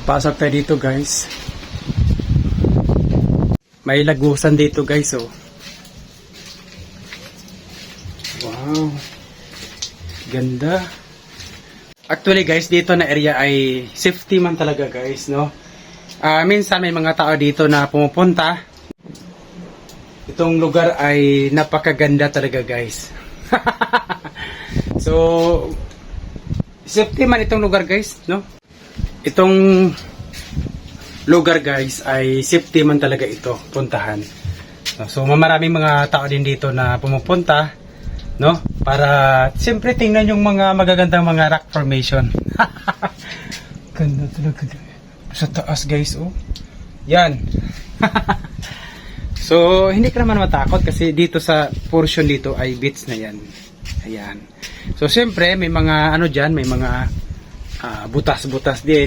Pasok tayo dito guys. May lagusan dito guys oh. Wow. Ganda. Actually guys, dito na area ay safety man talaga guys, no? Minsan may mga tao dito na pumupunta. Itong lugar ay napakaganda talaga guys. So, safety man itong lugar guys, no? Itong lugar guys ay safety man talaga ito, puntahan. So, maraming mga tao din dito na pumupunta, no? Para siyempre tingnan yung mga magagandang mga rock formation. Ganda talaga. Sa taas guys, oh. Yan. So, hindi ka naman matakot kasi dito sa portion dito ay beach na yan. Ayan. So, siyempre may mga ano dyan, may mga butas-butas din.